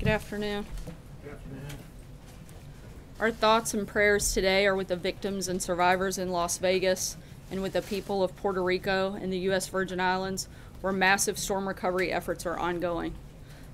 Good afternoon. Our thoughts and prayers today are with the victims and survivors in Las Vegas and with the people of Puerto Rico and the U.S. Virgin Islands, where massive storm recovery efforts are ongoing.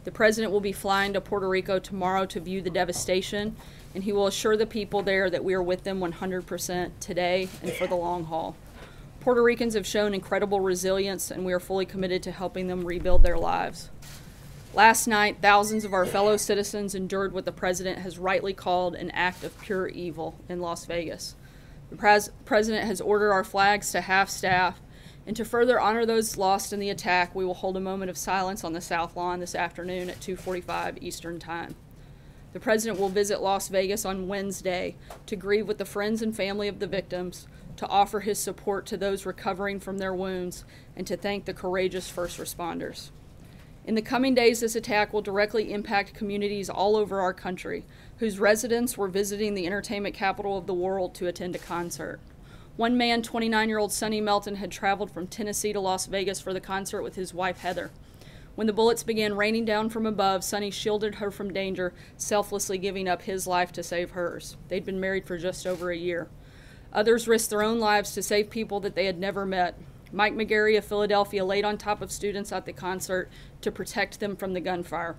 The President will be flying to Puerto Rico tomorrow to view the devastation, and he will assure the people there that we are with them 100% today and for the long haul. Puerto Ricans have shown incredible resilience, and we are fully committed to helping them rebuild their lives. Last night, thousands of our fellow citizens endured what the President has rightly called an act of pure evil in Las Vegas. The President has ordered our flags to half-staff, and to further honor those lost in the attack, we will hold a moment of silence on the South Lawn this afternoon at 2:45 Eastern Time. The President will visit Las Vegas on Wednesday to grieve with the friends and family of the victims, to offer his support to those recovering from their wounds, and to thank the courageous first responders. In the coming days, this attack will directly impact communities all over our country, whose residents were visiting the entertainment capital of the world to attend a concert. One man, 29-year-old Sonny Melton, had traveled from Tennessee to Las Vegas for the concert with his wife, Heather. When the bullets began raining down from above, Sonny shielded her from danger, selflessly giving up his life to save hers. They'd been married for just over a year. Others risked their own lives to save people that they had never met. Mike McGarry of Philadelphia laid on top of students at the concert to protect them from the gunfire.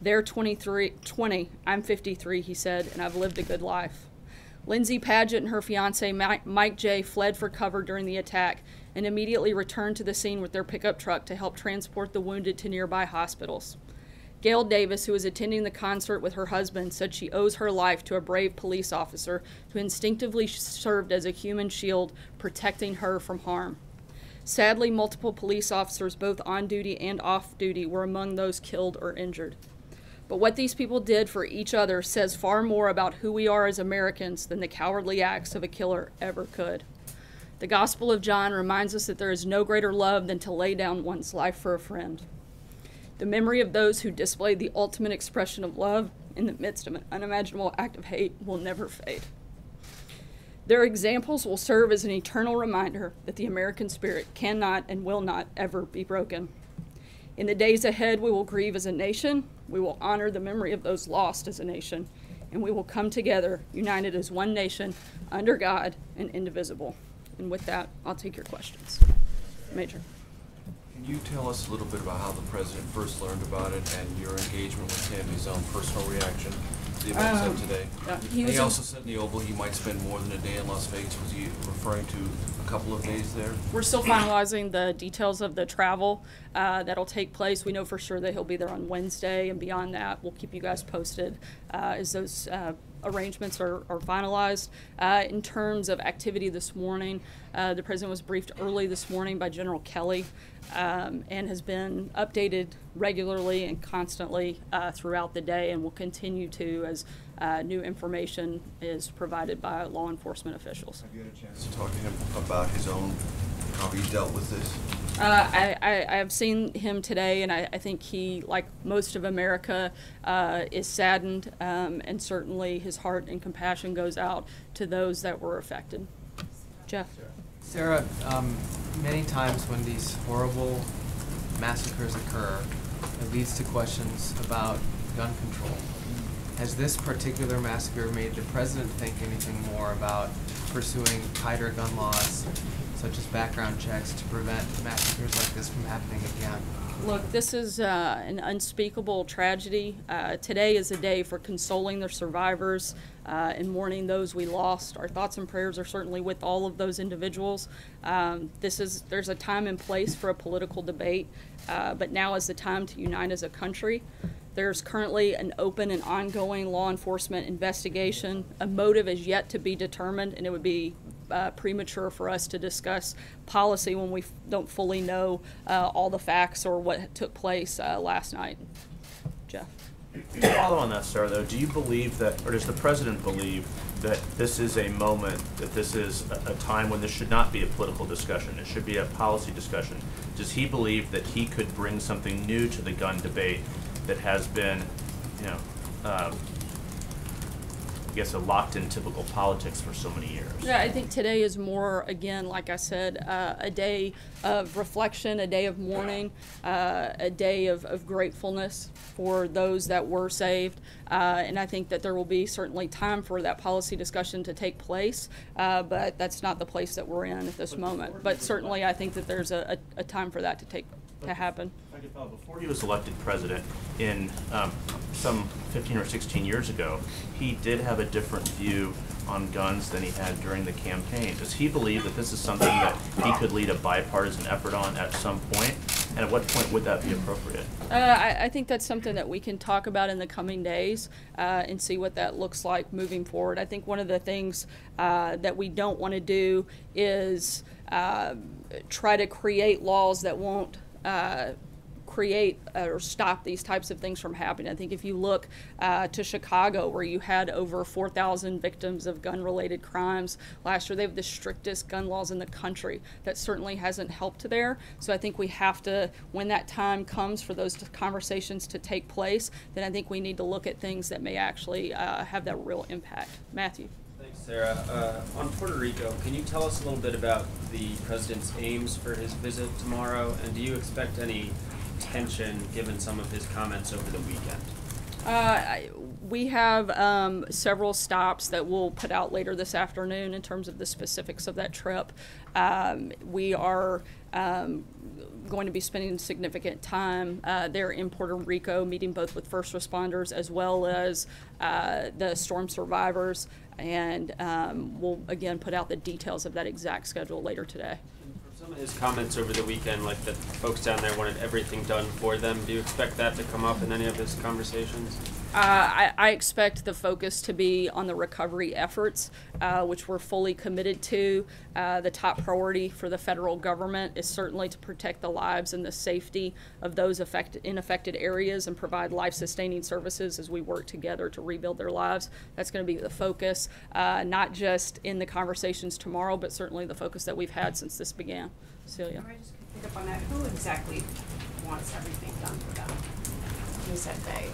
They're 20, I'm 53, he said, and I've lived a good life. Lindsay Padgett and her fiance, Mike J., fled for cover during the attack and immediately returned to the scene with their pickup truck to help transport the wounded to nearby hospitals. Gail Davis, who was attending the concert with her husband, said she owes her life to a brave police officer who instinctively served as a human shield, protecting her from harm. Sadly, multiple police officers, both on duty and off duty, were among those killed or injured. But what these people did for each other says far more about who we are as Americans than the cowardly acts of a killer ever could. The Gospel of John reminds us that there is no greater love than to lay down one's life for a friend. The memory of those who displayed the ultimate expression of love in the midst of an unimaginable act of hate will never fade. Their examples will serve as an eternal reminder that the American spirit cannot and will not ever be broken. In the days ahead, we will grieve as a nation, we will honor the memory of those lost as a nation, and we will come together, united as one nation, under God and indivisible. And with that, I'll take your questions. Major. Can you tell us a little bit about how the President first learned about it and your engagement with him, his own personal reaction to the events of today? He also said in the Oval he might spend more than a day in Las Vegas. Was he referring to a couple of days there? We're still finalizing the details of the travel that'll take place. We know for sure that he'll be there on Wednesday, and beyond that, we'll keep you guys posted as those arrangements are finalized. In terms of activity this morning, the President was briefed early this morning by General Kelly and has been updated regularly and constantly throughout the day, and will continue to as new information is provided by law enforcement officials. Have you had a chance to talk to him about his own, how he dealt with this? I have seen him today, and I think he, like most of America, is saddened, and certainly his heart and compassion goes out to those that were affected. Jeff? Sarah, many times when these horrible massacres occur, it leads to questions about gun control. Has this particular massacre made the President think anything more about pursuing tighter gun laws, such as background checks, to prevent massacres like this from happening again? Look, this is an unspeakable tragedy. Today is a day for consoling the survivors and mourning those we lost. Our thoughts and prayers are certainly with all of those individuals. There's a time and place for a political debate, but now is the time to unite as a country. There's currently an open and ongoing law enforcement investigation. A motive is yet to be determined, and it would be premature for us to discuss policy when we don't fully know all the facts or what took place last night. Jeff? To follow on that, Sarah, though, do you believe that, or does the President believe that this is a moment, that this is a time when this should not be a political discussion, it should be a policy discussion? Does he believe that he could bring something new to the gun debate that has been, I guess, locked in typical politics for so many years. Yeah, I think today is more, again, like I said, a day of reflection, a day of mourning, a day of gratefulness for those that were saved. And I think that there will be certainly time for that policy discussion to take place, but that's not the place that we're in at this moment. But certainly I think that there's a time for that to happen. Before he was elected president in some 15 or 16 years ago, he did have a different view on guns than he had during the campaign. Does he believe that this is something that he could lead a bipartisan effort on at some point? And at what point would that be appropriate? I think that's something that we can talk about in the coming days and see what that looks like moving forward. I think one of the things that we don't want to do is try to create laws that won't create or stop these types of things from happening. I think if you look to Chicago, where you had over 4,000 victims of gun-related crimes last year, they have the strictest gun laws in the country. That certainly hasn't helped there. So I think we have to, when that time comes for those conversations to take place, then I think we need to look at things that may actually have that real impact. Matthew. Thanks, Sarah. On Puerto Rico, can you tell us a little bit about the president's aims for his visit tomorrow, and do you expect any tension given some of his comments over the weekend? We have several stops that we'll put out later this afternoon in terms of the specifics of that trip. We are going to be spending significant time there in Puerto Rico, meeting both with first responders as well as the storm survivors, and we'll again put out the details of that exact schedule later today. Some of his comments over the weekend, like that folks down there wanted everything done for them, do you expect that to come up in any of his conversations? I expect the focus to be on the recovery efforts, which we're fully committed to. The top priority for the federal government is certainly to protect the lives and the safety of those in affected areas and provide life-sustaining services as we work together to rebuild their lives. That's going to be the focus, not just in the conversations tomorrow, but certainly the focus that we've had since this began. Celia. I just pick up on that. Who exactly wants everything done for them? Who said they?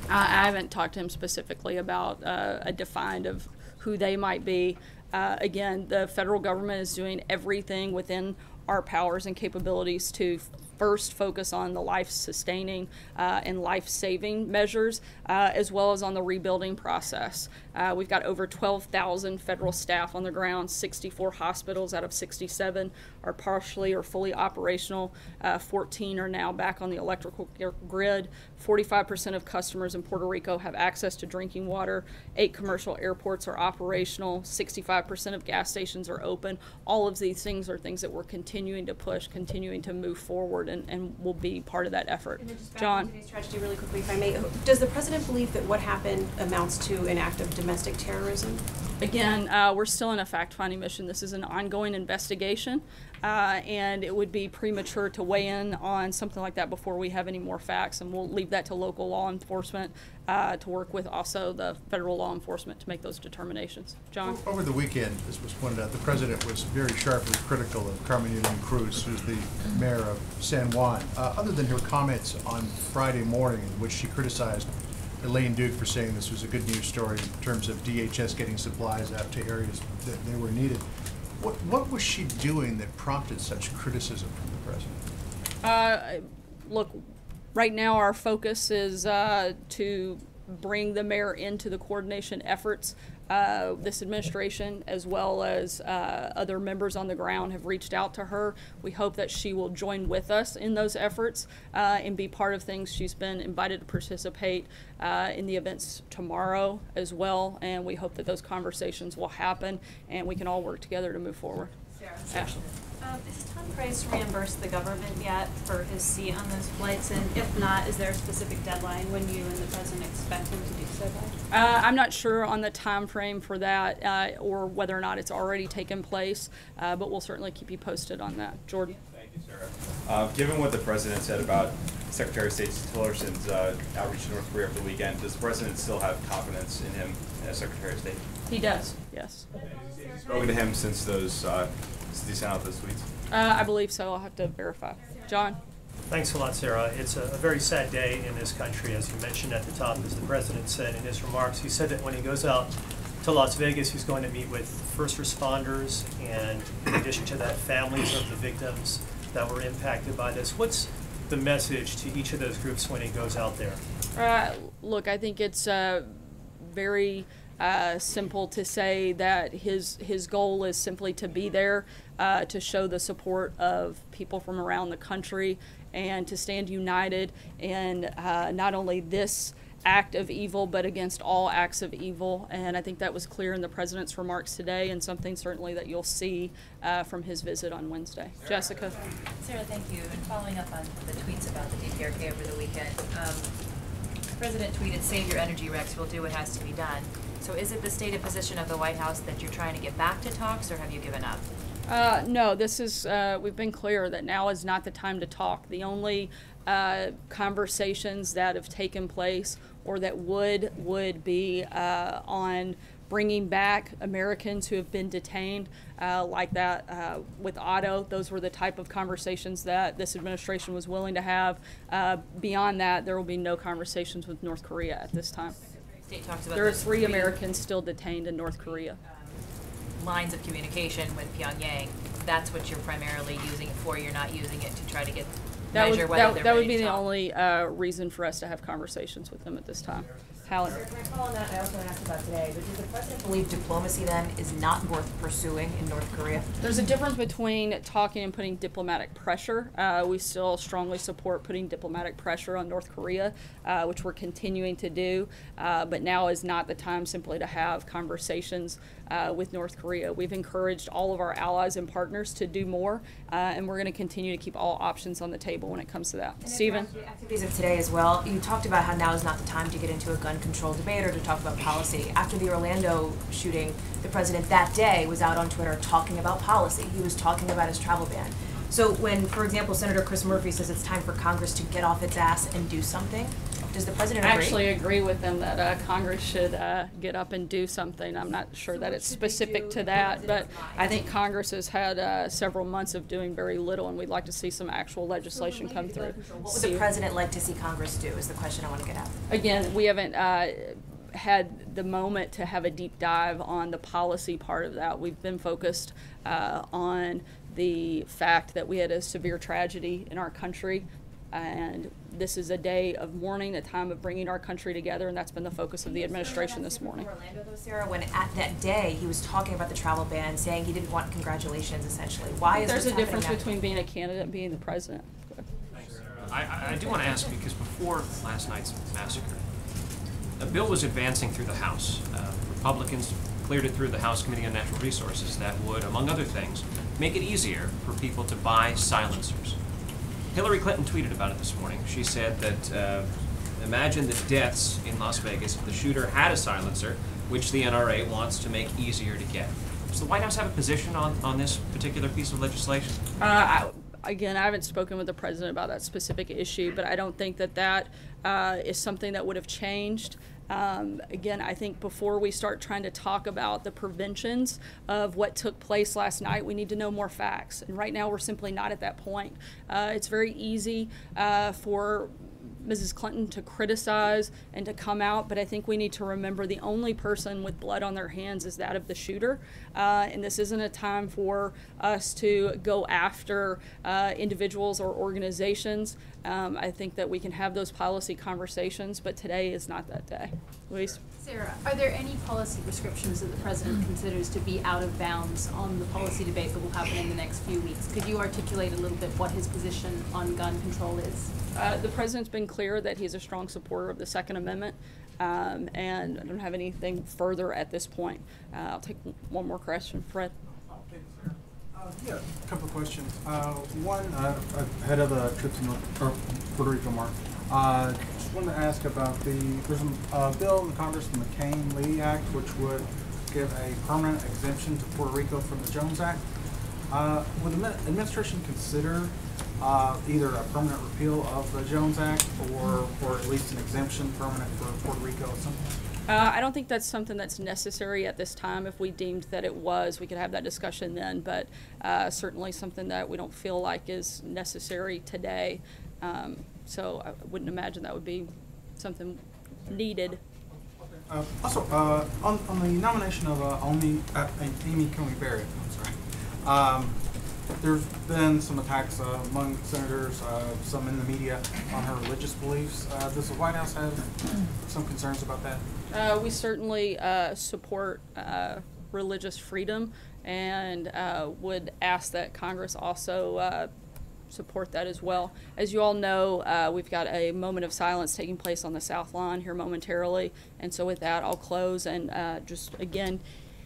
I haven't talked to him specifically about a defined of who they might be. Again, the federal government is doing everything within our powers and capabilities to first focus on the life-sustaining and life-saving measures, as well as on the rebuilding process. We've got over 12,000 federal staff on the ground. 64 hospitals out of 67 are partially or fully operational. 14 are now back on the electrical grid. 45% of customers in Puerto Rico have access to drinking water. 8 commercial airports are operational. 65% of gas stations are open. All of these things are things that we're continuing to push, continuing to move forward, and will be part of that effort. And then just back John. to today's tragedy really quickly, if I may. Does the president believe that what happened amounts to an act of domestic terrorism? Again, we're still in a fact-finding mission. This is an ongoing investigation, and it would be premature to weigh in on something like that before we have any more facts, and we'll leave that to local law enforcement to work with also the federal law enforcement to make those determinations. John? Over the weekend, as was pointed out, the president was very sharply critical of Carmen Yulín Cruz, who's the mayor of San Juan. Other than her comments on Friday morning, in which she criticized Elaine Duke for saying this was a good news story in terms of DHS getting supplies out to areas that they were needed, what was she doing that prompted such criticism from the president? Look, right now our focus is to bring the mayor into the coordination efforts. This administration, as well as other members on the ground, have reached out to her. We hope that she will join with us in those efforts and be part of things. She's been invited to participate in the events tomorrow as well, and we hope that those conversations will happen and we can all work together to move forward. Sarah. Ashley. Is Tom Price reimbursed the government yet for his seat on those flights? And if not, is there a specific deadline when you and the president expect him to do so by? I'm not sure on the time frame for that or whether or not it's already taken place, but we'll certainly keep you posted on that. Jordan. Thank you, Sarah. Given what the president said about Secretary of State Tillerson's outreach to North Korea over the weekend, does the president still have confidence in him as Secretary of State? He does, yes. Has he spoken to him since those? Did he send out those tweets? I believe so. I'll have to verify. John? Thanks a lot, Sarah. It's a very sad day in this country, as you mentioned at the top, as the president said in his remarks. He said that when he goes out to Las Vegas, he's going to meet with first responders and, in addition to that, families of the victims that were impacted by this. What's the message to each of those groups when he goes out there? Look, I think it's very simple to say that his goal is simply to be there to show the support of people from around the country and to stand united in not only this act of evil, but against all acts of evil. And I think that was clear in the president's remarks today, and something certainly that you'll see from his visit on Wednesday. Jessica. Sarah, thank you. And following up on the tweets about the DPRK over the weekend, the president tweeted, "Save your energy, Rex. We'll do what has to be done." So is it the stated position of the White House that you're trying to get back to talks, or have you given up? No, this is, we've been clear that now is not the time to talk. The only conversations that have taken place or that would be on bringing back Americans who have been detained, like that with Otto. Those were the type of conversations that this administration was willing to have. Beyond that, there will be no conversations with North Korea at this time. State talks about there are 3 Americans still detained in North Korea. Lines of communication with Pyongyang, that's what you're primarily using it for. You're not using it to try to that measure whether they're that would ready be to the talk. only reason for us to have conversations with them at this time. Helen. Sir, can I follow on that? I also asked about today, but does the president believe diplomacy then is not worth pursuing in North Korea? There's a difference between talking and putting diplomatic pressure. We still strongly support putting diplomatic pressure on North Korea, which we're continuing to do, but now is not the time simply to have conversations with North Korea. We've encouraged all of our allies and partners to do more, and we're going to continue to keep all options on the table when it comes to that. Stephen? The activities of today as well, you talked about how now is not the time to get into a gun control debate or to talk about policy. After the Orlando shooting, the president that day was out on Twitter talking about policy. He was talking about his travel ban. So when, for example, Senator Chris Murphy says it's time for Congress to get off its ass and do something, does the president agree? I actually agree with them that Congress should get up and do something. I'm not sure that it's specific to that, but I think Congress has had several months of doing very little, and we'd like to see some actual legislation come through. What would the president like to see Congress do is the question I want to get at. Again, we haven't had the moment to have a deep dive on the policy part of that. We've been focused on the fact that we had a severe tragedy in our country, and this is a day of mourning, a time of bringing our country together, and that's been the focus of the administration this morning. Orlando, though, Sarah, when at that day he was talking about the travel ban, saying he didn't want congratulations, essentially. Why is There's a difference now? between being a candidate and being the president. I do want to ask, because before last night's massacre, a bill was advancing through the House. Republicans cleared it through the House Committee on Natural Resources that would, among other things, make it easier for people to buy silencers. Hillary Clinton tweeted about it this morning. She said that imagine the deaths in Las Vegas if the shooter had a silencer, which the NRA wants to make easier to get. Does the White House have a position on this particular piece of legislation? Again, I haven't spoken with the president about that specific issue, but I don't think that that is something that would have changed. Again, I think before we start trying to talk about the preventions of what took place last night, we need to know more facts. And right now, we're simply not at that point. It's very easy for Mrs. Clinton to criticize and to come out, but I think we need to remember the only person with blood on their hands is that of the shooter, and this isn't a time for us to go after individuals or organizations. I think that we can have those policy conversations, but today is not that day. Louise? Sarah, are there any policy prescriptions that the president considers to be out of bounds on the policy debate that will happen in the next few weeks? Could you articulate a little bit what his position on gun control is? The president's been clear that he's a strong supporter of the Second Amendment, and I don't have anything further at this point. I'll take one more question. Fred? Yeah, a couple of questions. One, ahead of the trip to Puerto Rico, Mark. Just wanted to ask about there's a bill in the Congress, the McCain-Lee Act, which would give a permanent exemption to Puerto Rico from the Jones Act. Would the administration consider either a permanent repeal of the Jones Act or at least an exemption permanent for Puerto Rico or something? I don't think that's something that's necessary at this time. If we deemed that it was, we could have that discussion then, but certainly something that we don't feel like is necessary today. So I wouldn't imagine that would be something needed. Also, on the nomination of Amy Coney Barrett, I'm sorry. There's been some attacks among senators, some in the media, on her religious beliefs. Does the White House have some concerns about that? We certainly support religious freedom and would ask that Congress also support that as well. As you all know, we've got a moment of silence taking place on the South Lawn here momentarily, and so with that I'll close and just again,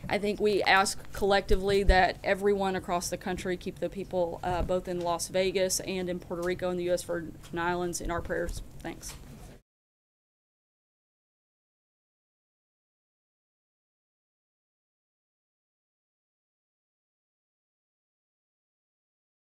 I think we ask collectively that everyone across the country keep the people both in Las Vegas and in Puerto Rico and the U.S. Virgin Islands in our prayers. Thanks.